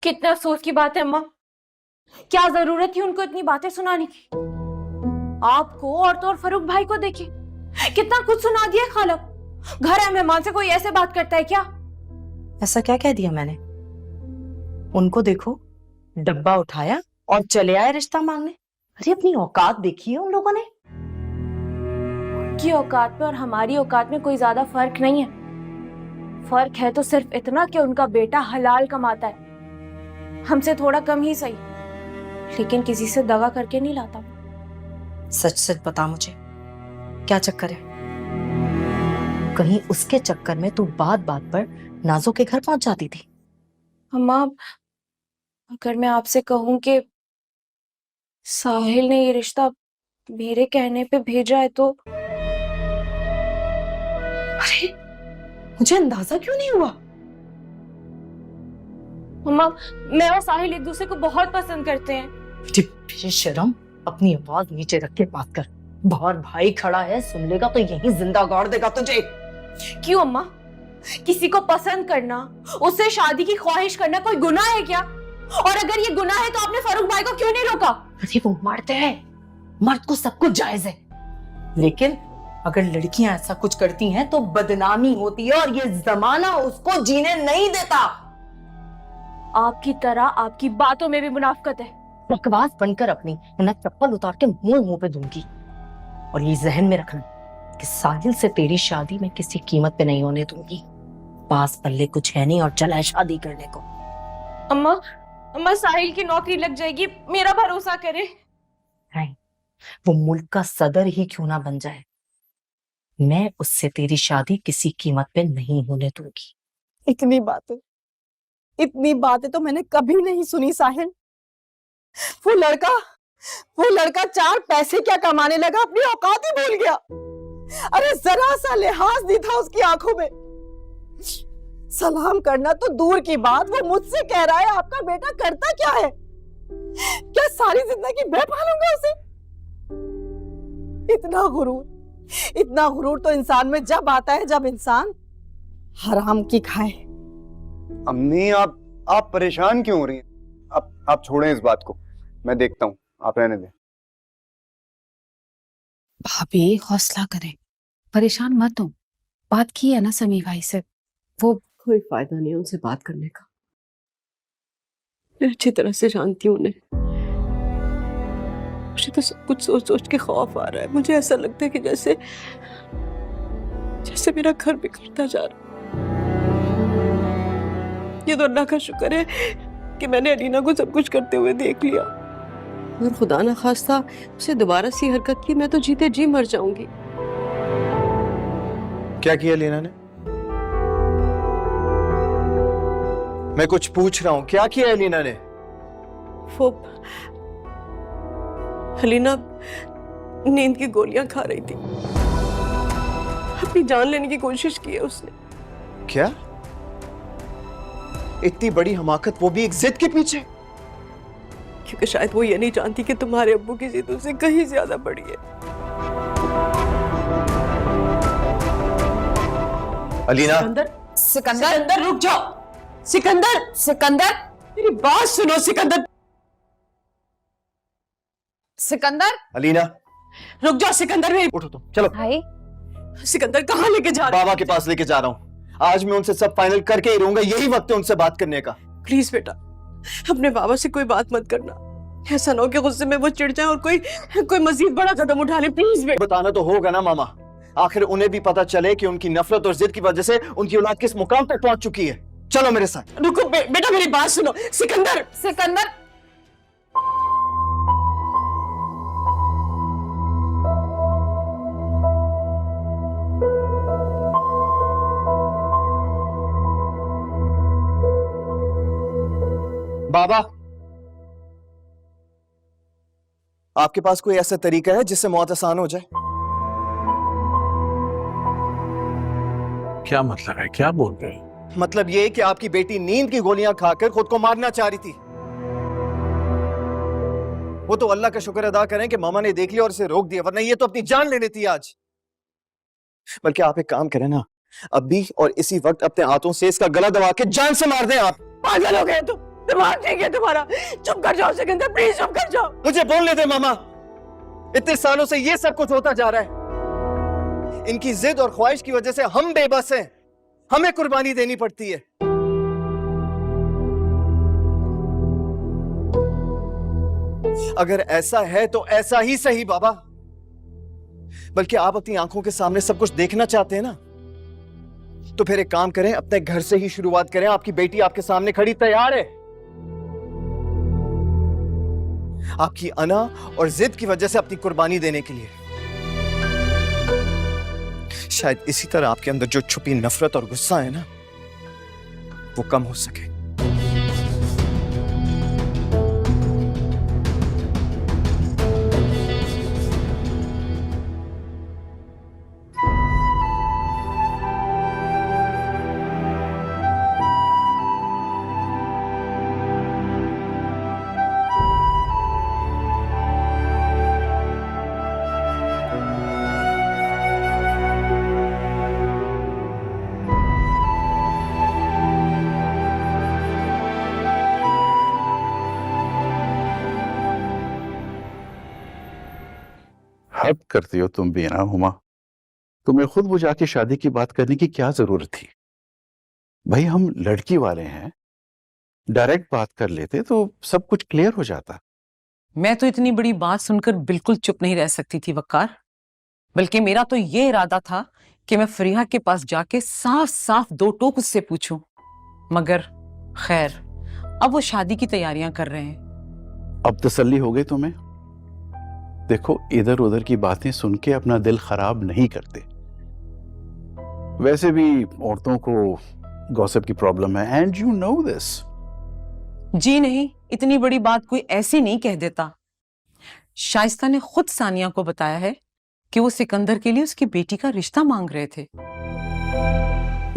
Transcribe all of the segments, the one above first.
कितना अफसोस की बात है अम्मा। क्या जरूरत थी उनको इतनी बातें सुनाने की। आपको और तो और फरूक भाई को देखिए, कितना कुछ सुना दिया खाला। घर है मेहमान से कोई ऐसे बात करता है क्या? ऐसा क्या कह दिया मैंने? उनको देखो, डब्बा उठाया और चले आए रिश्ता मांगने। अरे अपनी औकात देखी है उन लोगों ने। उनकी औकात में और हमारी औकात में कोई ज्यादा फर्क नहीं है। फर्क है तो सिर्फ इतना कि उनका बेटा हलाल कमाता है, हमसे थोड़ा कम ही सही, लेकिन किसी से दगा करके नहीं लाता। सच सच बता मुझे, क्या चक्कर है? कहीं उसके चक्कर में तू बात बात पर नाजो के घर पहुंच जाती थी? अम्मा, अगर मैं आपसे कहूं कि साहिल ने ये रिश्ता मेरे कहने पे भेजा है तो अरे मुझे अंदाजा क्यों नहीं हुआ? अम्मा, मैं और साहिल एक दूसरे को बहुत पसंद करते हैं। बेशरम, अपनी आवाज नीचे रख के बात कर। बाहर भाई खड़ा है, सुन लेगा तो यहीं जिंदा गाड़ देगा तुझे। क्यों अम्मा? किसी को पसंद करना, उससे शादी की ख्वाहिश करना कोई गुनाह है क्या? और अगर ये गुनाह है तो आपने फरूक भाई को क्यों नहीं रोका? अरे वो मर्द है, मर्द को सब कुछ जायज है, लेकिन अगर लड़कियां ऐसा कुछ करती हैं तो बदनामी होती है और ये जमाना उसको जीने नहीं देता। आपकी तरह आपकी बातों में भी मुनाफिकत है। बकवास बनकर अपनी ना चप्पल उतार के मुंह पे दूंगी। और ये जहन में रखना कि साहिल से तेरी शादी मैं किसी कीमत पे नहीं होने दूंगी। पास पल्ले कुछ है नहीं और चला है शादी करने को। अम्मा, अम्मा साहिल की नौकरी लग जाएगी, मेरा भरोसा करे। नहीं, वो मुल्क का सदर ही क्यों ना बन जाए, मैं उससे तेरी शादी किसी कीमत पे नहीं होने दूंगी। इतनी बातें तो मैंने कभी नहीं सुनी साहिल। वो लड़का 4 पैसे क्या कमाने लगा, अपनी औकात ही भूल गया। अरे जरा सा लिहाज नहीं था उसकी आंखों में। सलाम करना तो दूर की बात, वो मुझसे कह रहा है आपका बेटा करता क्या है? क्या सारी जिंदगी मैं पालूंगा उसे? इतना गुरूर तो इंसान में जब आता है जब इंसान हराम की खाए। अम्मी, आप परेशान क्यों हो रही हैं? आप छोड़ें इस बात को, मैं देखता हूँ, आप रहने दें। भाभी हौसला करें, परेशान मत हो। बात की है ना समी भाई से, वो कोई फायदा नहीं उनसे बात करने का। मैं अच्छी तरह से जानती हूँ उन्हें। मुझे तो सब कुछ सोच सोच के खौफ आ रहा है। मुझे ऐसा लगता है कि जैसे मेरा घर बिखरता जा रहा है। ये तो अल्लाह का शुक्र है कि मैंने अलीना को सब कुछ करते हुए देख लिया। अगर खुदा ना खास्ता उसे दोबारा सी हरकत की, मैं तो जीते जी मर जाऊंगी। क्या किया अलीना ने? मैं कुछ पूछ रहा हूँ, क्या किया अलीना ने? वो अलीना नींद की गोलियां खा रही थी, अपनी जान लेने की कोशिश की है उसने। क्या? इतनी बड़ी हमाकत, वो भी एक जिद के पीछे? क्योंकि शायद वो ये नहीं जानती कि तुम्हारे अब्बू की जिद उससे कहीं ज्यादा बड़ी है। अलीना, सिकंदर रुक जाओ। सिकंदर मेरी बात सुनो। सिकंदर अलीना रुक जाओ। सिकंदर मेरी उठो तुम, चलो। भाई, सिकंदर कहाँ लेके जा रहे? बाबा के पास लेके जा रहा हूँ। आज मैं उनसे सब फाइनल करके ही रहूंगा, यही वक्त है उनसे बात करने का। प्लीज बेटा, अपने बाबा से कोई बात मत करना। ऐसा ना हो कि गुस्से में वो चिढ़ जाए और कोई मजीद बड़ा कदम उठा ले। प्लीज बेटा। बताना तो होगा ना मामा, आखिर उन्हें भी पता चले कि उनकी नफरत और जिद की वजह से उनकी औलाद किस मुकाम तक पहुंच चुकी है। चलो मेरे साथ। रुको बेटा, मेरी बात सुनो। सिकंदर बाबा, आपके पास कोई ऐसा तरीका है जिससे मौत आसान हो जाए? क्या मतलब है, क्या बोल रहे हो? मतलब ये कि आपकी बेटी नींद की गोलियां खाकर खुद को मारना चाह रही थी। वो तो अल्लाह का शुक्र अदा करें कि मामा ने देख लिया और इसे रोक दिया, वरना ये तो अपनी जान लेनी थी आज। बल्कि आप एक काम करें ना, अभी और इसी वक्त अपने हाथों से इसका गला दबा के जान से मार दें। आप पागल हो गए तुम। दिमाग ठीक है तुम्हारा? चुप कर जाओ सिकंदर, प्लीज चुप कर जाओ। मुझे बोलने दे मामा। इतने सालों से ये सब कुछ होता जा रहा है। इनकी जिद और ख्वाहिश की वजह से हम बेबस हैं, हमें कुर्बानी देनी पड़ती है। अगर ऐसा है तो ऐसा ही सही बाबा। बल्कि आप अपनी आंखों के सामने सब कुछ देखना चाहते हैं ना, तो फिर एक काम करें, अपने घर से ही शुरुआत करें। आपकी बेटी आपके सामने खड़ी तैयार है। आपकी अना और जिद की वजह से अपनी कुर्बानी देने के लिए। शायद इसी तरह आपके अंदर जो छुपी नफरत और गुस्सा है ना, वो कम हो सके। हद करती हो तुम भी ना हुमा। तुम्हें खुद बुझा के शादी की बात करने की क्या जरूरत थी? भाई हम लड़की वाले हैं, डायरेक्ट बात कर लेते तो सब कुछ क्लियर हो जाता। मैं तो इतनी बड़ी बात सुनकर बिल्कुल चुप नहीं रह सकती थी वक्कार। बल्कि मेरा तो ये इरादा था कि मैं फरीहा के पास जाके साफ साफ दो टोक उससे पूछूं, मगर खैर अब वो शादी की तैयारियां कर रहे हैं। अब तसल्ली हो गई तुम्हें? देखो, इधर उधर की बातें सुन के अपना दिल खराब नहीं करते। वैसे भी औरतों को गॉसिप की प्रॉब्लम है, एंड यू नो दिस। जी नहीं, इतनी बड़ी बात कोई ऐसी नहीं कह देता। शाइस्ता ने खुद सानिया को बताया है कि वो सिकंदर के लिए उसकी बेटी का रिश्ता मांग रहे थे।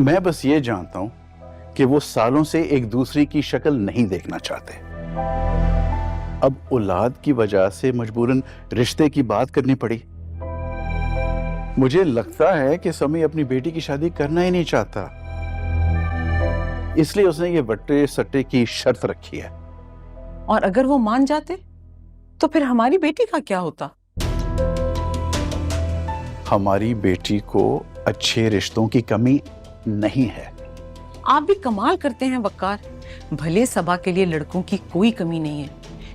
मैं बस ये जानता हूं कि वो सालों से एक दूसरे की शक्ल नहीं देखना चाहते। अब औलाद की वजह से मजबूरन रिश्ते की बात करनी पड़ी। मुझे लगता है कि समी अपनी बेटी की शादी करना ही नहीं चाहता, इसलिए उसने ये वट्टे सट्टे की शर्त रखी है। और अगर वो मान जाते तो फिर हमारी बेटी का क्या होता? हमारी बेटी को अच्छे रिश्तों की कमी नहीं है। आप भी कमाल करते हैं वक्कार। भले सबा के लिए लड़कों की कोई कमी नहीं है,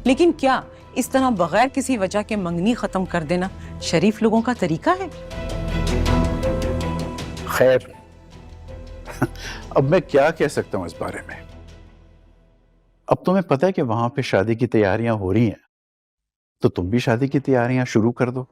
लेकिन क्या इस तरह बगैर किसी वजह के मंगनी खत्म कर देना शरीफ लोगों का तरीका है? खैर, अब मैं क्या कह सकता हूं इस बारे में। अब तुम्हें पता है कि वहां पे शादी की तैयारियां हो रही हैं, तो तुम भी शादी की तैयारियां शुरू कर दो।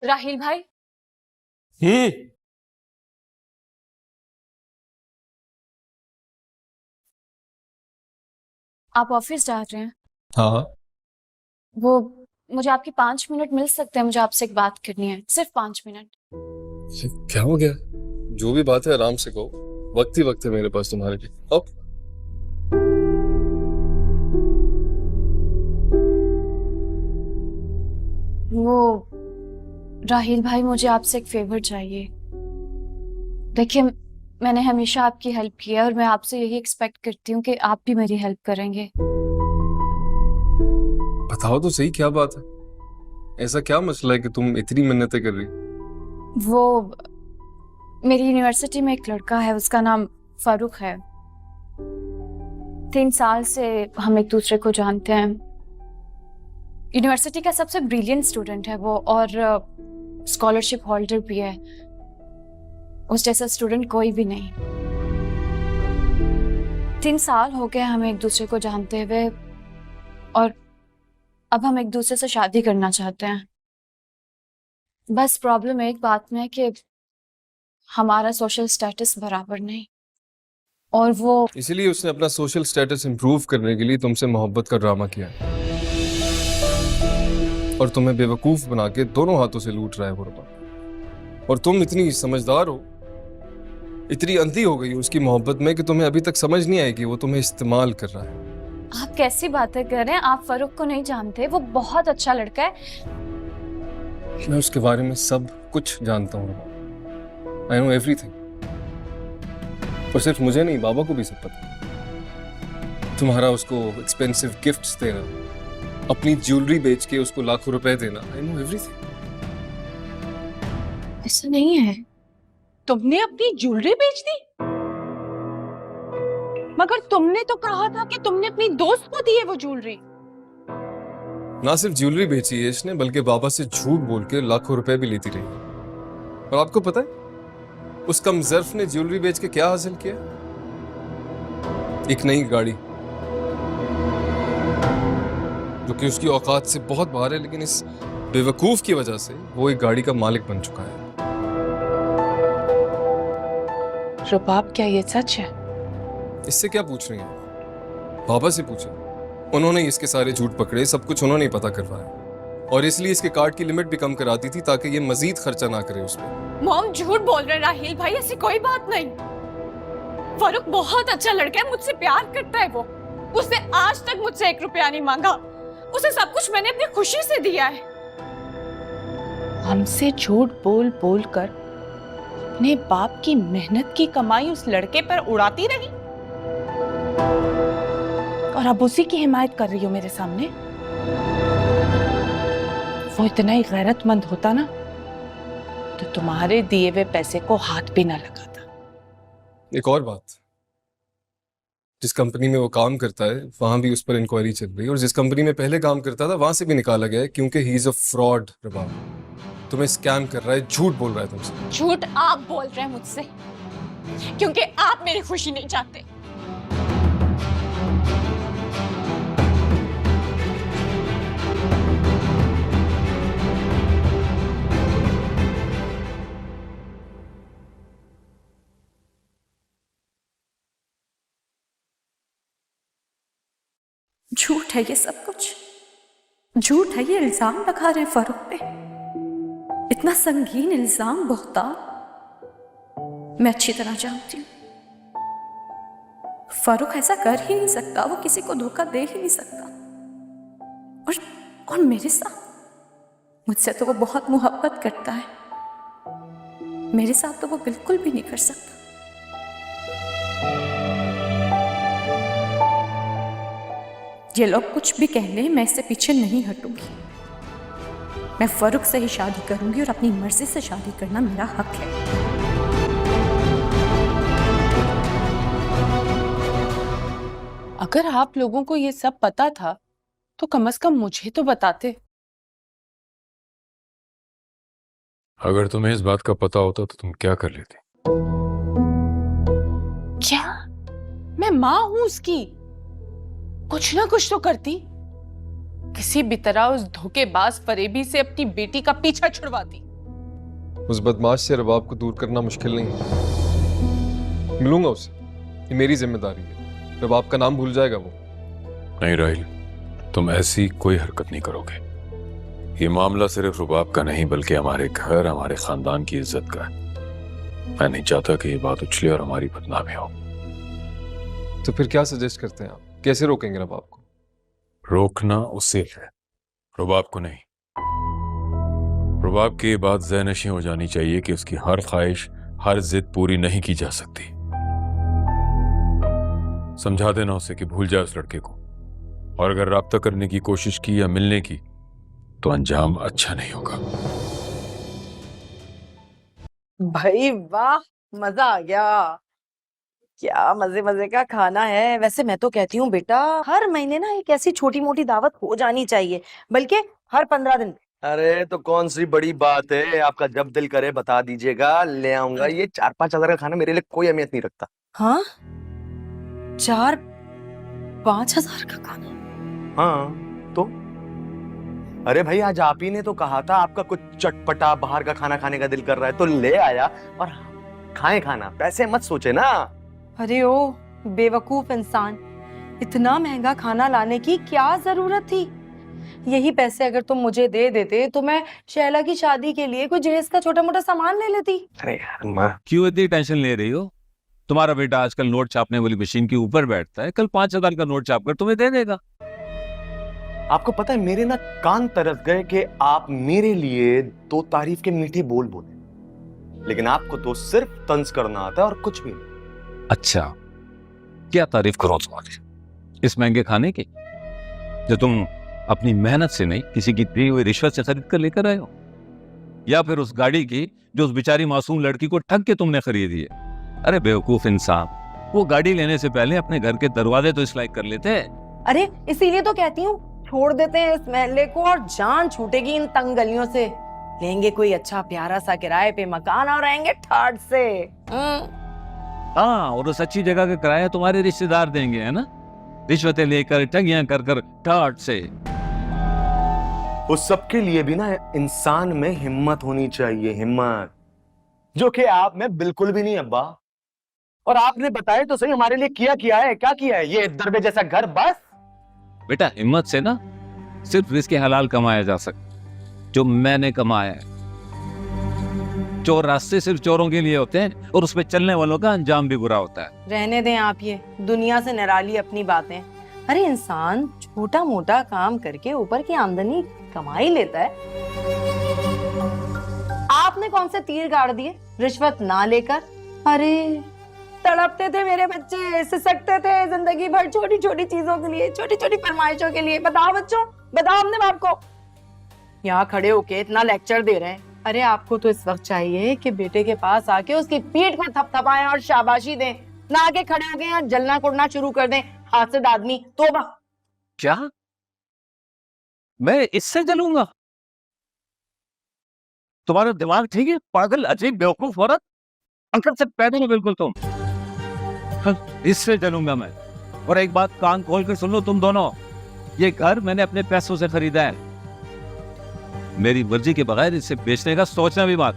राहिल भाई, आप ऑफिस जा रहे हैं? हाँ, वो मुझे आपके 5 मिनट मिल सकते हैं? मुझे आपसे एक बात करनी है, सिर्फ 5 मिनट। क्या हो गया? जो भी बात है आराम से कहो, वक्त ही वक्त है मेरे पास तुम्हारे लिए। अब वो राहिल भाई, मुझे आपसे एक फेवर चाहिए। देखिए, मैंने हमेशा आपकी हेल्प की है और मैं आपसे यही एक्सपेक्ट करती हूँ कि आप भी मेरी हेल्प करेंगे। बताओ तो सही, क्या बात है? ऐसा क्या मसला है कि तुम इतनी मिन्नतें कर रही? वो मेरी यूनिवर्सिटी में एक लड़का है, उसका नाम फारूक है। 3 साल से हम एक दूसरे को जानते हैं। यूनिवर्सिटी का सबसे ब्रिलियंट स्टूडेंट है वो, और स्कॉलरशिप होल्डर भी है। उस जैसा स्टूडेंट कोई भी नहीं। 3 साल हो गए हमें एक दूसरे को जानते हुए, और अब हम एक दूसरे से शादी करना चाहते हैं। बस प्रॉब्लम एक बात में है कि हमारा सोशल स्टेटस बराबर नहीं, और वो इसीलिए उसने अपना सोशल स्टेटस इंप्रूव करने के लिए तुमसे मोहब्बत का ड्रामा किया। और तुम्हें बेवकूफ बना के दोनों हाथों से लूट रहा है वो रबाब। और तुम इतनी समझदार हो, इतनी अंधी हो गई हो उसकी मोहब्बत में कि तुम्हें अभी तक समझ नहीं आई कि वो तुम्हें इस्तेमाल कर रहा है। आप कैसी बातें कर रहे हैं? आप फरूक को नहीं जानते, वो बहुत अच्छा लड़का है। मैं उसके बारे में सब कुछ जानता हूँ रबाब। I know everything. और सिर्फ मुझे नहीं, बाबा को भी सब पता है। तुम्हारा उसको एक्सपेंसिव गिफ्ट्स देना, अपनी ज्वेलरी बेच के उसको लाखों रुपए देना, आई नो एवरीथिंग। ऐसा नहीं है। तुमने अपनी ज्वेलरी बेच दी? मगर तुमने तो कहा था कि तुमने अपनी दोस्त को दी है वो ज्वेलरी। ना सिर्फ ज्वेलरी बेची है इसने, बल्कि बाबा से झूठ बोल के लाखों रुपए भी लेती रही। और आपको पता है उस कमजर्फ ने ज्वेलरी बेच के क्या हासिल किया? एक नई गाड़ी, जो कि उसकी औकात से बहुत बाहर है, लेकिन इस बेवकूफ की वजह से वो एक गाड़ी का मालिक बन चुका है। रुबाब, क्या ये सच है? इससे क्या पूछ रही हैं? बाबा से पूछे, उन्होंने इसके सारे झूठ पकड़े, सब कुछ उन्होंने ही पता करवाया। और इसलिए इसके कार्ड की लिमिट भी कम करा दी थी ताकि ये मजीद खर्चा ना करे उस पर। मॉम झूठ बोल रहे राहिल भाई, ऐसी कोई बात नहीं। फरूक बहुत अच्छा लड़का है, मुझसे प्यार करता है वो। उसने आज तक मुझसे 1 रुपया नहीं मांगा। उसे सब कुछ मैंने अपनी खुशी से दिया है। हमसे झूठ बोल बोल कर अपने बाप की मेहनत की कमाई उस लड़के पर उड़ाती रही, और अब उसी की हिमायत कर रही हो मेरे सामने। वो इतना ही गैरतमंद होता ना तो तुम्हारे दिए हुए पैसे को हाथ भी ना लगाता। एक और बात, जिस कंपनी में वो काम करता है वहां भी उस पर इंक्वायरी चल रही है, और जिस कंपनी में पहले काम करता था वहां से भी निकाला गया है, क्योंकि ही इज अ फ्रॉड। रबाब तुम्हें स्कैम कर रहा है, झूठ बोल रहा है तुमसे। झूठ आप बोल रहे हैं मुझसे, क्योंकि आप मेरी खुशी नहीं चाहते। झूठ है ये सब कुछ, झूठ है ये इल्जाम लगा रहे हैं फरूक पे। इतना संगीन इल्जाम, बहुतान। मैं अच्छी तरह जानती हूँ फरूक ऐसा कर ही नहीं सकता, वो किसी को धोखा दे ही नहीं सकता। और मेरे साथ, मुझसे तो वो बहुत मोहब्बत करता है, मेरे साथ तो वो बिल्कुल भी नहीं कर सकता। ये लोग कुछ भी कह लें, मैं इससे पीछे नहीं हटूंगी। मैं फरूक से ही शादी करूंगी, और अपनी मर्जी से शादी करना मेरा हक है। अगर आप लोगों को ये सब पता था तो कम से कम मुझे तो बताते। अगर तुम्हें इस बात का पता होता तो तुम क्या कर लेती? क्या मैं माँ हूं उसकी? कुछ ना कुछ तो करती, किसी भी तरह उस धोखेबाज फरेबी से अपनी बेटी का पीछा छुड़वाती। उस बदमाश से रबाब को दूर करना मुश्किल नहीं है। मिलूंगा उससे, ये मेरी जिम्मेदारी है। रबाब का नाम भूल जाएगा वो। नहीं राहिल, तुम ऐसी कोई हरकत नहीं करोगे। ये मामला सिर्फ रुबाब का नहीं बल्कि हमारे घर, हमारे खानदान की इज्जत का है। मैं नहीं चाहता कि ये बात उछले और हमारी बदनामी हो। तो फिर क्या सजेस्ट करते हैं आप? कैसे रोकेंगे रबाब को? रोकना उसे है, रुबाब को नहीं। रुबाब की ये बात ज़हनशी हो जानी चाहिए कि उसकी हर ख्वाहिश, हर जिद पूरी नहीं की जा सकती। समझा देना उसे कि भूल जाए उस लड़के को, और अगर राब्ता करने की कोशिश की या मिलने की तो अंजाम अच्छा नहीं होगा। भाई वाह, मजा आ गया। क्या मजे मजे का खाना है। वैसे मैं तो कहती हूँ बेटा, हर महीने ना एक ऐसी छोटी मोटी दावत हो जानी चाहिए, बल्कि हर 15 दिन। अरे तो कौन सी बड़ी बात है, आपका जब दिल करे बता दीजिएगा, ले आऊंगा। ये 4-5 हजार का खाना मेरे लिए कोई अहमियत नहीं रखता। हाँ, 4-5 हजार का खाना? हाँ तो अरे भाई, आज आप ही ने तो कहा था आपका कुछ चटपटा बाहर का खाना खाने का दिल कर रहा है, तो ले आया और खाएं खाना, पैसे मत सोचे ना। अरे ओ बेवकूफ इंसान, इतना महंगा खाना लाने की क्या जरूरत थी? यही पैसे अगर तुम मुझे दे देते तो मैं शैला की शादी के लिए कोई जहेज का छोटा मोटा सामान ले लेती। अरे यार माँ, क्यों इतनी टेंशन ले रही हो? तुम्हारा बेटा आजकल नोट छापने वाली मशीन के ऊपर बैठता है, कल 5,000 का नोट छाप कर तुम्हें दे देगा। आपको पता है मेरे ना कान तरस गए कि आप मेरे लिए 2 तारीफ के मीठे बोल बोले, लेकिन आपको तो सिर्फ तंज करना आता है और कुछ भी नहीं। अच्छा, क्या तारीफ करो तुम्हारी इस महंगे खाने की जो तुम अपनी मेहनत से नहीं किसी की दी हुई रिश्वत से खरीद कर लेकर आए हो, या फिर उस गाड़ी की जो उस बेचारी मासूम लड़की को ठग के तुमने खरीदी है। अरे बेवकूफ इंसान, वो गाड़ी लेने से पहले अपने घर के दरवाजे तो सिलाई कर लेते हैं। अरे इसीलिए तो कहती हूँ छोड़ देते हैं इस महल्ले को और जान छूटेगी इन तंग गलियों से। लेंगे कोई अच्छा प्यारा सा किराए पे मकान और रहेंगे ठाट से। हाँ, और उस अच्छी जगह का किराया तुम्हारे रिश्तेदार देंगे, है ना? रिश्वतें लेकर ठगियां कर कर ठाट से। उस सबके लिए भी ना इंसान में हिम्मत होनी चाहिए, हिम्मत, जो कि आप में बिल्कुल भी नहीं अब्बा। और आपने बताया तो सही हमारे लिए क्या है, क्या किया है? ये दरबे जैसा घर बस। बेटा, हिम्मत से ना सिर्फ रिस्क हलाल कमाया जा सकता, जो मैंने कमाया है। चोर रास्ते सिर्फ चोरों के लिए होते हैं और उसमें चलने वालों का अंजाम भी बुरा होता है। रहने दें आप ये दुनिया से निराली अपनी बातें। अरे इंसान छोटा मोटा काम करके ऊपर की आमदनी कमा ही लेता है। आपने कौन से तीर गाड़ दिए रिश्वत ना लेकर? अरे तड़पते थे मेरे बच्चे, सिसकते थे जिंदगी भर छोटी छोटी चीजों के लिए, छोटी छोटी फरमाइशों के लिए। बताओ बच्चों, बताओ अपने बाप को। यहाँ खड़े होके इतना लेक्चर दे रहे हैं। अरे आपको तो इस वक्त चाहिए कि बेटे के पास आके उसकी पीठ पर थपथपाएं और शाबाशी दें, ना आके खड़े हो गए और जलना कुड़ना शुरू कर दें। हासिद आदमी, तौबा। क्या मैं इससे जलूंगा? तुम्हारा दिमाग ठीक है? पागल, अजीब, बेवकूफ औरत, अंकल से पैदा हो बिल्कुल तुम। इससे जलूंगा मैं। और एक बात कान खोल कर सुन लो तुम दोनों, ये घर मैंने अपने पैसों से खरीदा है। मेरी मर्जी के बगैर इसे बेचने का सोचना भी मत।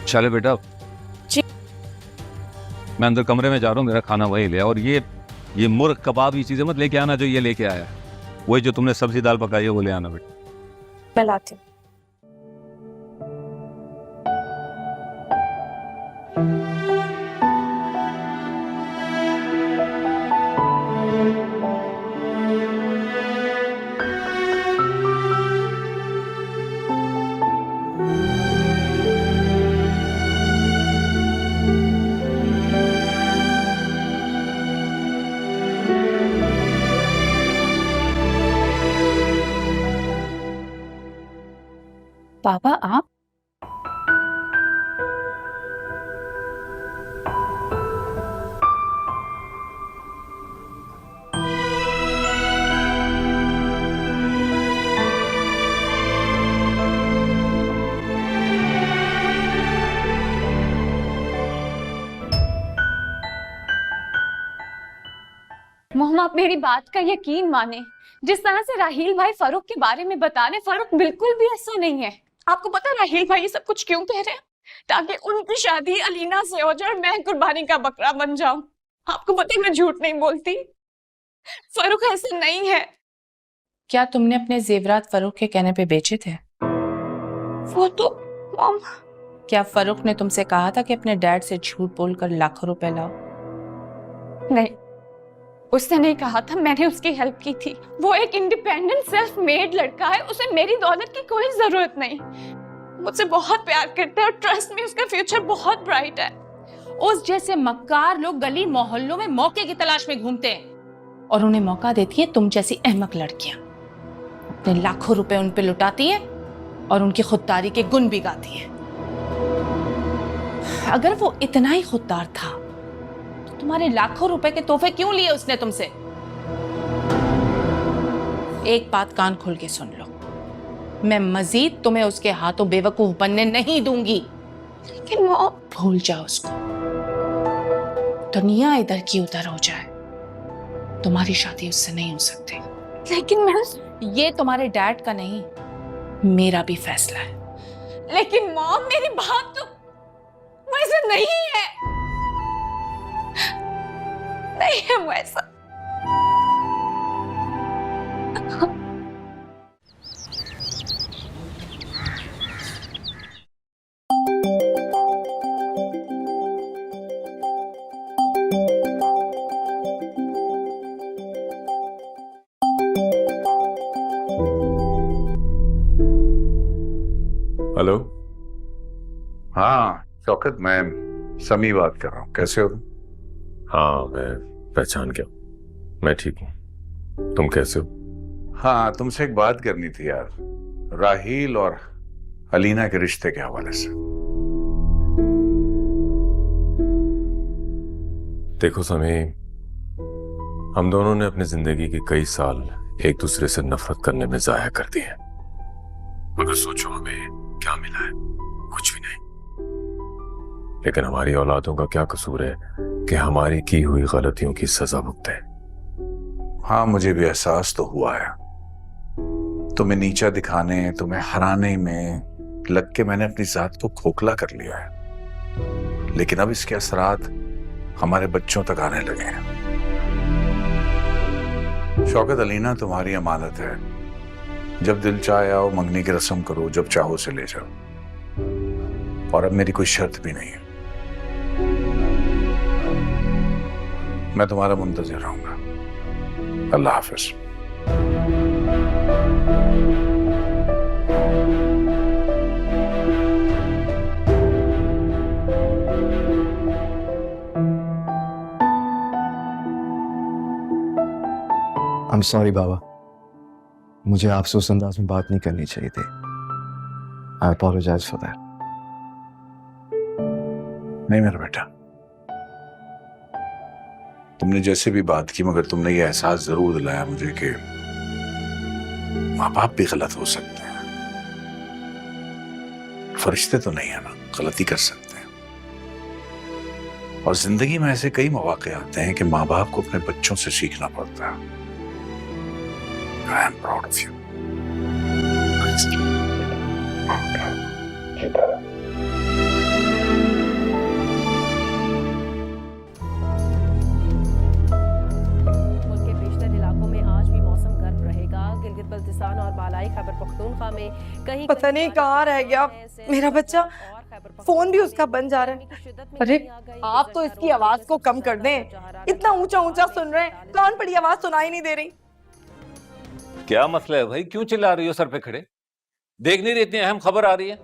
चले बेटा, मैं अंदर कमरे में जा रहा हूँ, मेरा खाना वही ले। और ये मुर्ग कबाब ये चीजें मत लेके आना जो ये लेके आया। वही जो तुमने सब्जी दाल पकाई है वो ले आना बेटा। मैं लाती हूँ। पापा आप? मोहम्मद, आप मेरी बात का यकीन माने, जिस तरह से राहील भाई फरूक के बारे में बता रहे, फरूक बिल्कुल भी ऐसा नहीं है। आपको पता है राहील भाई ये सब कुछ क्यों कह रहे हैं? ताकि उनकी शादी अलीना से हो जाए और मैं कुर्बानी का बकरा बन जाऊं। आपको पता है मैं झूठ नहीं बोलती, फरूक ऐसा नहीं है। क्या तुमने अपने जेवरात फरूक के कहने पे बेचे थे? वो तो मॉम, क्या फरूक ने तुमसे कहा था कि अपने डैड से झूठ बोलकर लाखों रुपए लाओ? नहीं, उसने नहीं कहा था, मैंने उसकी हेल्प की थी। वो एक इंडिपेंडेंट सेल्फ मेड लड़का है, उसे मेरी दौलत की कोई जरूरत नहीं। मुझसे बहुत प्यार करता है और ट्रस्ट में उसका फ्यूचर बहुत ब्राइट है। उस जैसे मक्कार लोग गली मोहल्लों में मौके की तलाश में घूमते हैं और उन्हें मौका देती है तुम जैसी अहमक लड़कियां। अपने लाखों रुपए उन पे लुटाती है और उनकी खुददारी के गुण भी गाती है। अगर वो इतना ही खुददार था तो तुम्हारे लाखों रुपए के तोहफे क्यों लिए उसने तुमसे? एक बात कान खोल के सुन लो, मैं मजीद तुम्हें उसके हाथों बेवकूफ बनने नहीं दूंगी। लेकिन वो भूल जाओ उसको, दुनिया इधर की उधर हो जाए, तुम्हारी शादी उससे नहीं हो सकती। लेकिन मैं ये तुम्हारे डैड का नहीं, मेरा भी फैसला है। लेकिन मॉम, मेरी बात तो वैसे नहीं है, नहीं है वैसा। हेलो। हाँ शौकत, मैं समी बात कर रहा हूँ। कैसे हो तुम? हाँ मैं पहचान गया, मैं ठीक हूँ। तुम कैसे हो? हाँ, तुमसे एक बात करनी थी यार, राहील और अलीना के रिश्ते के हवाले से। देखो समी, हम दोनों ने अपनी जिंदगी के कई साल एक दूसरे से नफरत करने में जाया कर दिए, मगर सोचो हमें क्या मिला है? कुछ भी नहीं। लेकिन हमारी औलादों का क्या कसूर है कि हमारी की हुई गलतियों की सजा भुगते। हाँ, मुझे भी एहसास तो हुआ है। तुम्हें नीचा दिखाने, तुम्हें हराने में लग के मैंने अपनी जात को खोखला कर लिया है, लेकिन अब इसके असरात हमारे बच्चों तक आने लगे हैं। शौकत, अलीना तुम्हारी अमानत है। जब दिल चाहे आओ, मंगनी की रस्म करो, जब चाहो उसे ले जाओ। और अब मेरी कोई शर्त भी नहीं है। मैं तुम्हारा मुंतजिर रहूंगा। अल्लाह हाफिज। I'm sorry बाबा, मुझे आपसे उस अंदाज में बात नहीं करनी चाहिए थी। I apologize for that. नहीं मेरा बेटा, तुमने जैसे भी बात की, मगर तुमने ये एहसास जरूर दिलाया मुझे कि माँ बाप भी गलत हो सकते हैं। फरिश्ते तो नहीं है ना, गलती कर सकते हैं। और जिंदगी में ऐसे कई मौके आते हैं कि माँ बाप को अपने बच्चों से सीखना पड़ता है। I am proud of you. मुल्क के बेशतर इलाकों में आज भी मौसम गर्म रहेगा। गिलगित बल्तिस्तान और बालाई खैबर पख्तूनख्वा में कहीं पता नहीं कहाँ रह गया मेरा बच्चा। फोन भी उसका बंद जा रहा है। अरे आप तो इसकी आवाज को कम कर दें। इतना ऊंचा ऊंचा सुन रहे हैं, कान पड़ी आवाज सुनाई नहीं दे रही। क्या मसला है भाई, क्यों चिल्ला रही हो सर पे खड़े? देख नहीं रही इतनी अहम खबर आ रही है?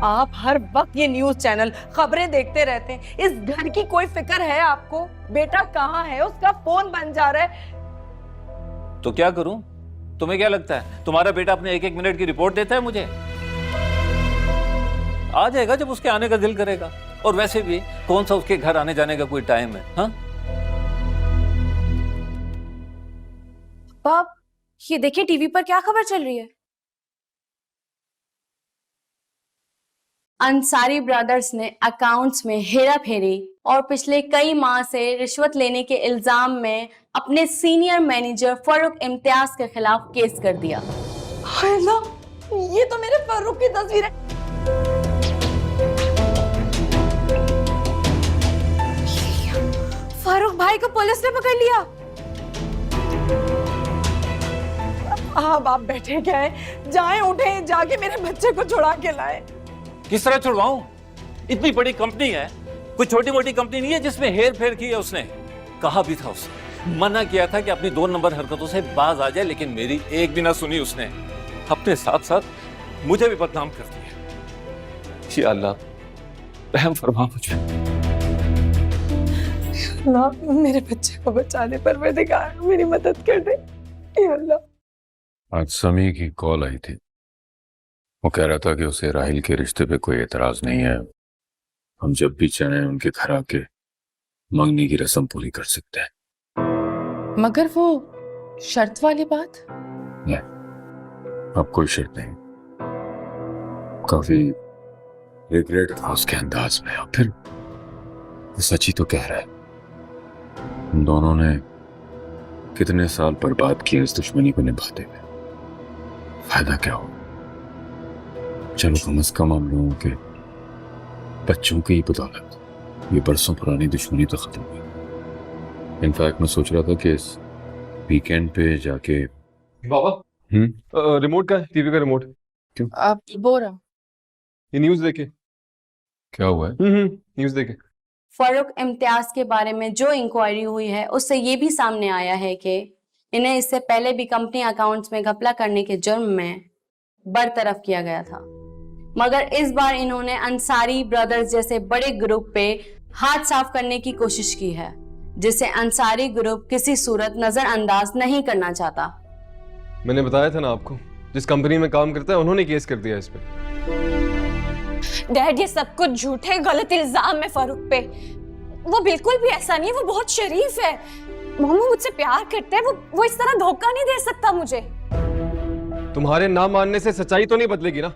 आप हर वक्त ये न्यूज चैनल खबरें देखते रहते हैं, इस घर की कोई फिक्र है आपको? बेटा कहाँ है, उसका फोन बंद जा रहा है। तो क्या करूं? तुम्हें क्या लगता है तुम्हारा बेटा अपने एक एक मिनट की रिपोर्ट देता है मुझे? आ जाएगा जब उसके आने का दिल करेगा। और वैसे भी कौन सा उसके घर आने जाने का कोई टाइम है? हाँ, बाप, ये देखिए टीवी पर क्या खबर चल रही है। अंसारी ब्रदर्स ने अकाउंट्स में हेरा फेरी और पिछले कई माह से रिश्वत लेने के इल्जाम में अपने सीनियर मैनेजर फारूक इम्तियाज के खिलाफ केस कर दिया। हाय अल्लाह, ये तो मेरे फारूक की तस्वीर है। फारूक भाई को पुलिस ने पकड़ लिया। अब आप बैठे क्या हैं? जाएं, उठें, जाके मेरे बच्चे को छुड़ा के लाएं। किस तरह छुड़वाऊं? इतनी बड़ी कंपनी है, कोई छोटी मोटी कंपनी नहीं है जिसमें हेर फेर की है उसने। कहा भी था उसने, मना किया था कि अपनी 2 नंबर हरकतों से बाज आ जाए, लेकिन मेरी एक भी ना सुनी उसने। अपने साथ साथ मुझे भी बदनाम कर दिया। या अल्लाह, रहम फरमा मुझे। अल्लाह, मेरे बच्चे को बचाने पर परवरदिगार मेरी मदद कर दे। या अल्लाह। आज समी की कॉल आई थी। वो कह रहा था कि उसे राहिल के रिश्ते पे कोई एतराज नहीं है, हम जब भी चाहें उनके घर आके मंगनी की रस्म पूरी कर सकते हैं। मगर वो शर्त वाली बात? नहीं, अब कोई शर्त नहीं। काफी रिग्रेट था उसके अंदाज में, और फिर वो सच ही तो कह रहा है। हम दोनों ने कितने साल बर्बाद किए इस दुश्मनी को निभाते हुए, फायदा क्या हो? चलो कम से कम हम लोगों के बच्चों की बदौलत ये बरसों पुरानी दुश्मनी तो खत्म हुई। इनफैक्ट मैं सोच रहा था कि इस वीकेंड पे जाके। बाबा, रिमोट का, टीवी का रिमोट क्यों? आप बोरा ये न्यूज देखे। क्या हुआ है? न्यूज देखे। फारूक इम्तियाज के बारे में जो इंक्वायरी हुई है उससे ये भी सामने आया है कि इन्हें इससे पहले भी कंपनी अकाउंट्स में घपला करने के जुर्म में बरतरफ किया गया था, मगर इस बार इन्होंने अंसारी ब्रदर्स जैसे बड़े ग्रुप पे हाथ साफ करने की कोशिश की है, जिसे अंसारी ग्रुप किसी सूरत नजरअंदाज नहीं करना चाहता। मैंने बताया था ना आपको, जिस कंपनी में काम करता है उन्होंने केस कर दिया इस पे। डैड, ये सब कुछ झूठ है, गलत इल्जाम है फारूक पे। वो बिल्कुल भी ऐसा नहीं है, वो बहुत शरीफ है। मोमो मुझसे प्यार करता है, वो इस तरह धोखा नहीं दे सकता मुझे। तुम्हारे ना मानने से सच्चाई तो नहीं बदलेगी ना।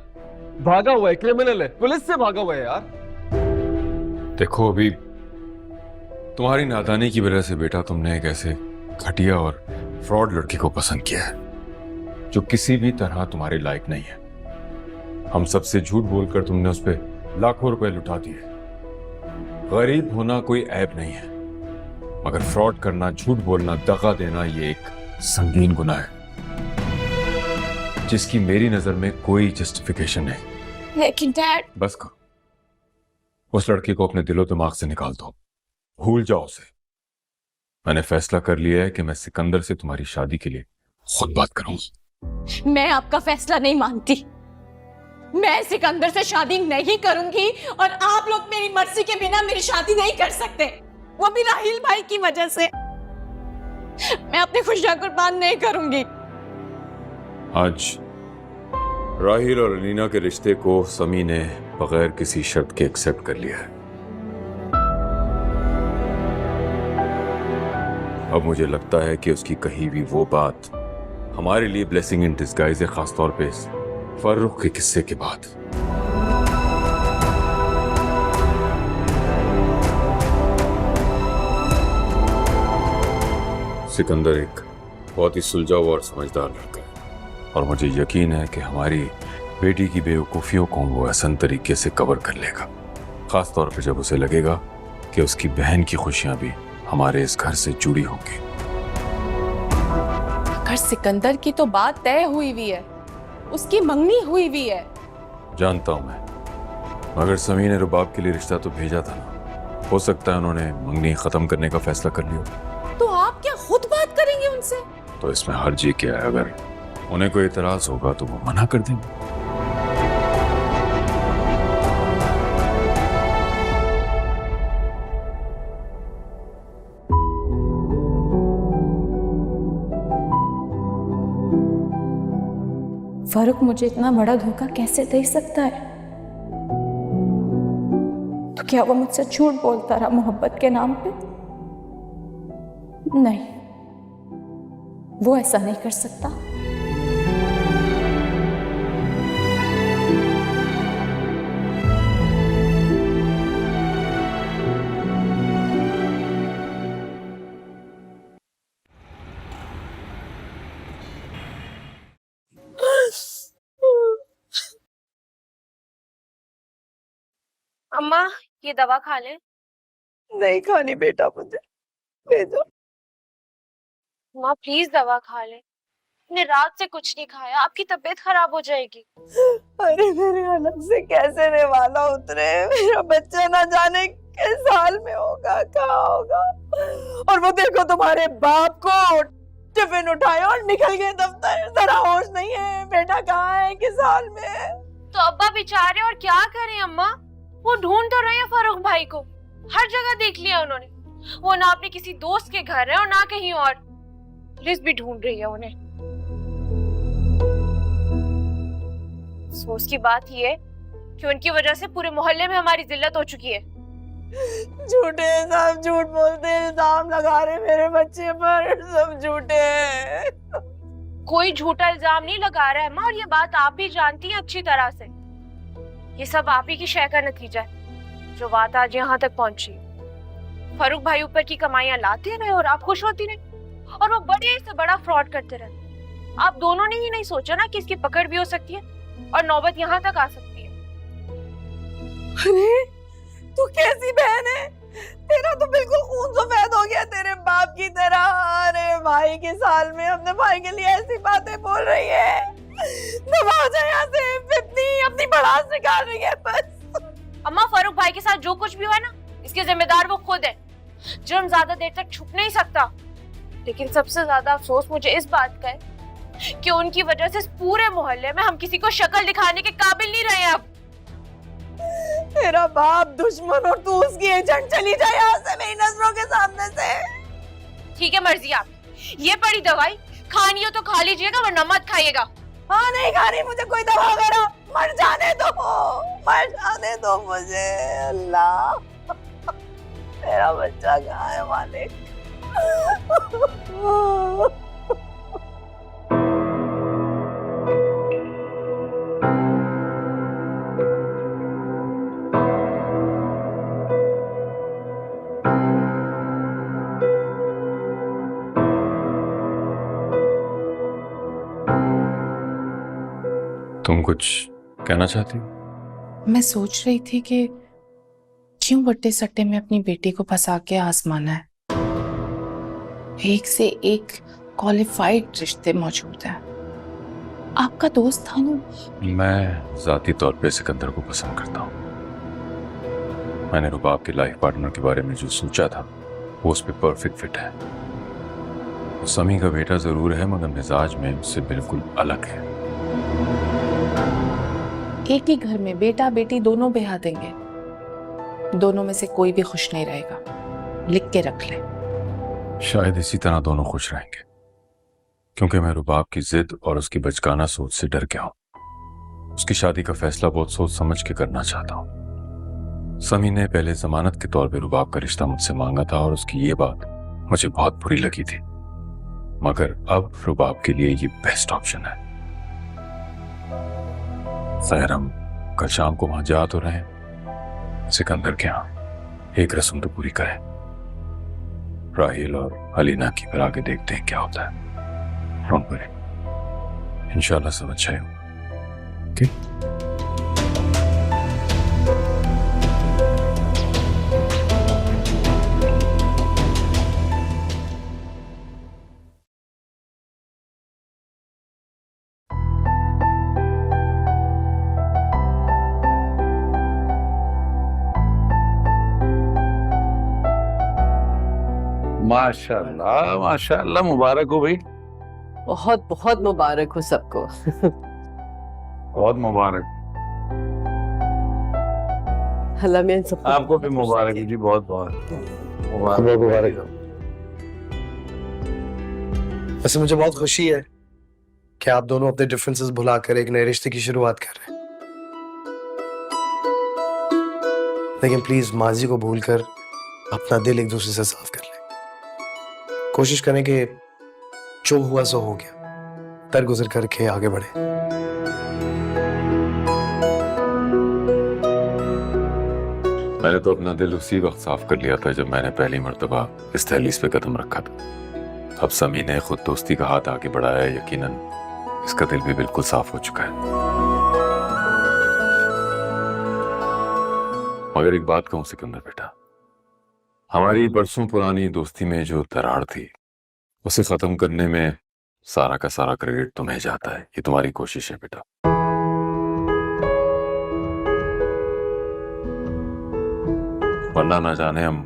भागा हुआ है, क्रिमिनल है, पुलिस से भागा हुआ है यार। देखो, अभी तुम्हारी नादानी की वजह से बेटा तुमने एक ऐसे घटिया और फ्रॉड लड़की को पसंद किया है जो किसी भी तरह तुम्हारे लायक नहीं है। हम सबसे झूठ बोलकर तुमने उस पर लाखों रुपए लुटा दिए। गरीब होना कोई ऐब नहीं है, मगर फ्रॉड करना, झूठ बोलना, दगा देना ये एक संगीन गुनाह है जिसकी मेरी नजर में कोई जस्टिफिकेशन नहीं। लेकिन डैड, बस करो, उस लड़की को अपने दिलो दिमाग से निकाल दो, भूल जाओ उसे। मैंने फैसला कर लिया है कि मैं सिकंदर से तुम्हारी शादी के लिए खुद बात करूंगी। मैं आपका फैसला नहीं मानती। मैं सिकंदर से शादी नहीं करूंगी और आप लोग मेरी मर्जी के बिना मेरी शादी नहीं कर सकते, वो भी राहिल भाई की वजह से। मैं अपनी खुशियां कुर्बान नहीं करूंगी। आज राहिल और अलीना के रिश्ते को समी ने बगैर किसी शर्त के एक्सेप्ट कर लिया है। अब मुझे लगता है कि उसकी कही भी वो बात हमारे लिए ब्लेसिंग इन डिस्गाइज है, खासतौर पे इस फर्रुख के किस्से के बाद। सिकंदर एक बहुत ही सुलझा हुआ और समझदार लड़का है और मुझे यकीन है कि हमारी बेटी की बेवकूफियों को वो आसान तरीके से कवर कर लेगा, खासतौर पर जब उसे लगेगा कि उसकी बहन की खुशियां भी हमारे इस घर से जुड़ी होंगी। अगर सिकंदर की तो बात तय हुई हुई है, उसकी मंगनी हुई हुई है। जानता हूं मैं, मगर समी ने रुबाब के लिए रिश्ता तो भेजा था ना। हो सकता है उन्होंने मंगनी खत्म करने का फैसला कर लिया। तो आप क्या खुद बात करेंगे उनसे? तो इसमें हर्ज ये क्या है? अगर उन्हें कोई इतराज होगा तो वो मना कर देंगे। फारूक मुझे इतना बड़ा धोखा कैसे दे सकता है? तो क्या वो मुझसे झूठ बोलता रहा मोहब्बत के नाम पे? नहीं, वो ऐसा नहीं कर सकता। अम्मा, ये दवा खा ले। नहीं खानी बेटा, मुझे ले दो। माँ प्लीज दवा खा ले। मैंने रात से कुछ नहीं खाया, आपकी तबीयत खराब हो जाएगी। अरे मेरे अलग से कैसे निवाला उतरे, मेरा बच्चा ना जाने किस हाल में होगा, कहाँ होगा। और वो देखो तुम्हारे बाप को टिफिन उठाया और निकल गए दफ्तर, जरा होश नहीं है बेटा कहाँ है, किस हाल में है। तो अब्बा बेचारे और क्या करें अम्मा, वो ढूंढ तो रहे हैं फारूक भाई को, हर जगह देख लिया उन्होंने। वो ना अपने किसी दोस्त के घर है और ना कहीं और। पुलिस भी ढूंढ रही है उन्हें। अफसोस की बात ये है कि उनकी वजह से पूरे मोहल्ले में हमारी जिल्लत हो चुकी है। झूठे सब झूठ बोलते, इल्जाम लगा रहे मेरे बच्चे पर, सब झूठे हैं। कोई झूठा इल्जाम नहीं लगा रहा है अम्मा, और ये बात आप भी जानती हैं अच्छी तरह से। ये सब आप ही की शय का नतीजा है जो बात आज यहाँ तक पहुंची। फारूक भाई ऊपर की कमाइयां लाते रहे और आप खुश होती रहे, और वो बड़े से बड़ा फ्रॉड करते रहे। आप दोनों ने ही नहीं सोचा ना कि इसकी पकड़ भी हो सकती है और नौबत यहाँ तक आ सकती है। अरे तू कैसी बहन है, तेरा तो बिल्कुल खून सफेद हो गया तेरे बाप की तरह। अरे भाई के साल में अपने भाई के लिए ऐसी बातें बोल रही है। दबा जा यहाँ से, अपनी भड़ास निकाल रही है बस। अम्मा फारूक भाई के साथ जो कुछ भी हुआ ना, इसके जिम्मेदार वो खुद है। जुर्म ज्यादा देर तक छुप नहीं सकता, लेकिन सबसे ज्यादा अफसोस मुझे इस बात का है कि उनकी वजह से इस पूरे मोहल्ले में हम किसी को शक्ल दिखाने के काबिल नहीं रहे अब। तेरा बाप दुश्मन और तू उसकी एजेंट, चली जा यहाँ से मेरी नजरों के सामने से। ठीक है, मर्जी आपकी। ये पड़ी दवाई खानी हो तो खा लीजिएगा, वरना मत खाइएगा। हाँ नहीं खा रही मुझे कोई दवा वगैरह, मर जाने दो, मर जाने दो मुझे। अल्लाह, मेरा बच्चा कहाँ है मालिक? तुम कुछ कहना चाहती हो? मैं सोच रही थी कि क्यों बट्टे सट्टे में अपनी बेटी को फंसा के आजमाना है। एक से एक क्वालिफाइड रिश्ते मौजूद हैं। आपका दोस्त था ना? मैं जाती तौर पे सिकंदर को पसंद करता हूँ। मैंने रुबाब के लाइफ पार्टनर के बारे में जो सोचा था वो उस पे परफेक्ट फिट है। समी का बेटा जरूर है मगर मिजाज में उससे बिल्कुल अलग है। एक ही घर में बेटा बेटी दोनों ब्याह देंगे, दोनों में से कोई भी खुश नहीं रहेगा। लिख के रख ले। शायद इसी तरह दोनों खुश रहेंगे, क्योंकि मैं रुबाब की जिद और उसकी बचकाना सोच से डर गया हूं। उसकी शादी का फैसला बहुत सोच समझ के करना चाहता हूं। समी ने पहले जमानत के तौर पे रुबाब का रिश्ता मुझसे मांगा था और उसकी ये बात मुझे बहुत बुरी लगी थी, मगर अब रुबाब के लिए ये बेस्ट ऑप्शन है। खैर, हम कल शाम को वहां जा तो रहे, सिकंदर के यहाँ एक रस्म तो पूरी करें। राहिल और अलीना की फिर आगे देखते हैं क्या होता है। डोंट वरी, इंशाल्लाह सब अच्छा ही हो। ओके? माशाल्लाह माशाल्लाह, मुबारक हो भाई। बहुत बहुत मुबारक हो सबको। बहुत मुबारक। अल्लाह में सब आपको भी मुबारक जी, बहुत बहुत मुबारक। वैसे मुझे बहुत खुशी है कि आप दोनों अपने डिफरेंसेस भुलाकर एक नए रिश्ते की शुरुआत कर रहे हैं, लेकिन प्लीज माजी को भूलकर अपना दिल एक दूसरे से साफ कर लें। कोशिश करें कि जो हुआ सो हो गया, दरगुजर करके आगे बढ़े। मैंने तो अपना दिल उसी वक्त साफ कर लिया था जब मैंने पहली मर्तबा इस दहलीज पे कदम रखा था। अब समी ने खुद दोस्ती का हाथ आगे बढ़ाया है, यकीनन इसका दिल भी बिल्कुल साफ हो चुका है। मगर एक बात कहूं सिकंदर बेटा, हमारी बरसों पुरानी दोस्ती में जो दरार थी उसे खत्म करने में सारा का सारा क्रेडिट तुम्हें जाता है। ये तुम्हारी कोशिश है बेटा। वरना ना जाने हम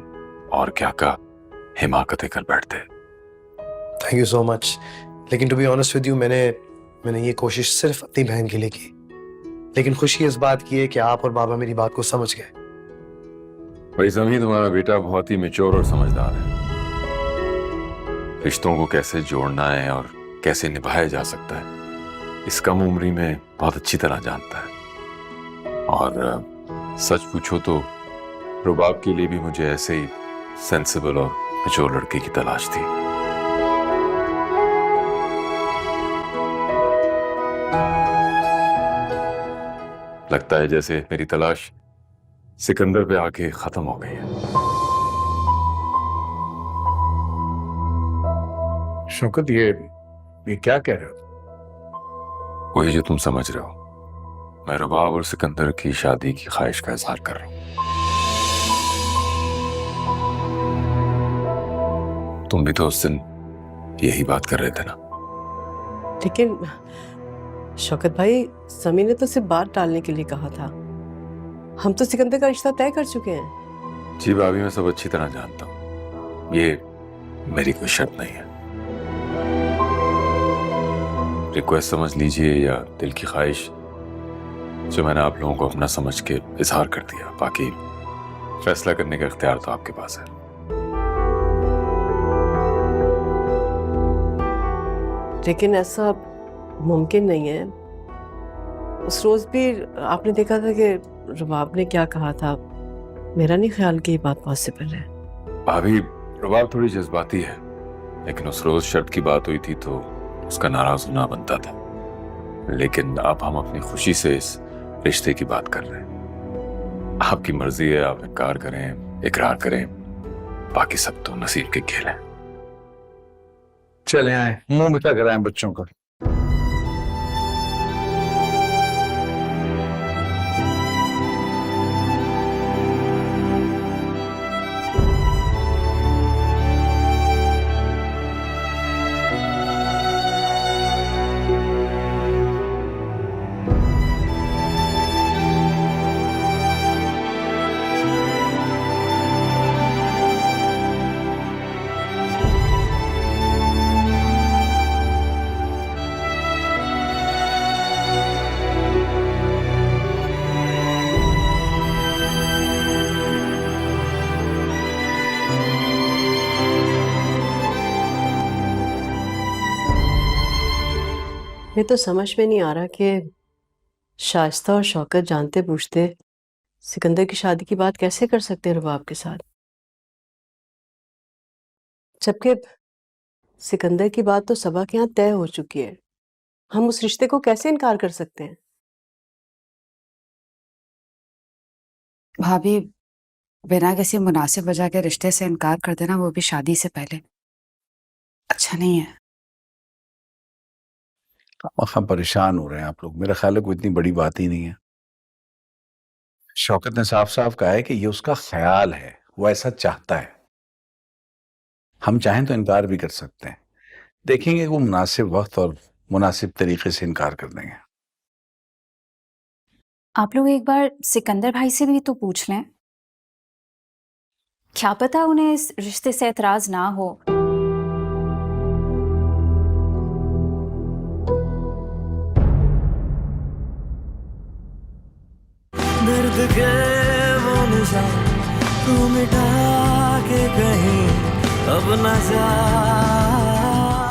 और क्या का हिमाकतें कर बैठते। Thank you so much. लेकिन to be honest with you, मैंने ये कोशिश सिर्फ अपनी बहन के लिए की, लेकिन खुशी इस बात की है कि आप और बाबा मेरी बात को समझ गए। भाई समी, तुम्हारा बेटा बहुत ही मैच्योर और समझदार है। रिश्तों को कैसे जोड़ना है और कैसे निभाया जा सकता है इस कम उम्री में बहुत अच्छी तरह जानता है। और सच पूछो तो रुबाब के लिए भी मुझे ऐसे ही सेंसिबल और मैच्योर लड़के की तलाश थी। लगता है जैसे मेरी तलाश सिकंदर पे आके खत्म हो गई है। शौकत, ये क्या कह रहे हो? वही जो तुम समझ रहे हो। मैं रुबाब और सिकंदर की शादी की ख्वाहिश का इजहार कर रहा हूं। तुम भी तो उस दिन यही बात कर रहे थे ना? लेकिन शौकत भाई, समी ने तो सिर्फ बात टालने के लिए कहा था। हम तो सिकंदर का रिश्ता तय कर चुके हैं। जी भाभी, मैं सब अच्छी तरह जानता हूँ। ये मेरी कोई शर्त नहीं है। रिक्वेस्ट समझ लीजिए या दिल की ख्वाहिश जो मैंने आप लोगों को अपना समझ के इजहार कर दिया। बाकी फैसला करने का इख्तियार तो आपके पास है। लेकिन ऐसा मुमकिन नहीं है। उस रोज भी आपने देखा था कि रुबाब ने क्या कहा था। मेरा नहीं ख्याल कि ये बात पॉसिबल है। भाभी, रुबाब थोड़ी जज्बाती है, लेकिन उस रोज शर्त की बात हुई थी तो उसका नाराज होना बनता था। लेकिन अब हम अपनी खुशी से इस रिश्ते की बात कर रहे हैं। आपकी मर्जी है, आप इनकार करें, इकरार करें, बाकी सब तो नसीब के खेल हैं। चले आए, मुंह मीठा कराएं बच्चों का। मैं तो समझ में नहीं आ रहा कि शाइस्ता और शौकत जानते बूझते सिकंदर की शादी की बात कैसे कर सकते हैं रुबाब के साथ, जबकि सिकंदर की बात तो सबा के यहाँ तय हो चुकी है। हम उस रिश्ते को कैसे इनकार कर सकते हैं? भाभी, बिना किसी मुनासिब वजह के रिश्ते से इनकार कर देना, वो भी शादी से पहले, अच्छा नहीं है। हम परेशान हो रहे हैं आप लोग। मेरा ख्याल है कोई इतनी बड़ी बात ही नहीं है। शौकत ने साफ साफ कहा है कि ये उसका ख्याल है, वो ऐसा चाहता है। हम चाहें तो इनकार भी कर सकते हैं, देखेंगे वो मुनासिब वक्त और मुनासिब तरीके से इनकार कर देंगे। आप लोग एक बार सिकंदर भाई से भी तो पूछ लें, क्या पता उन्हें इस रिश्ते से एतराज ना हो। दर्द के वो निशान तू मिटा के कहीं अब न जा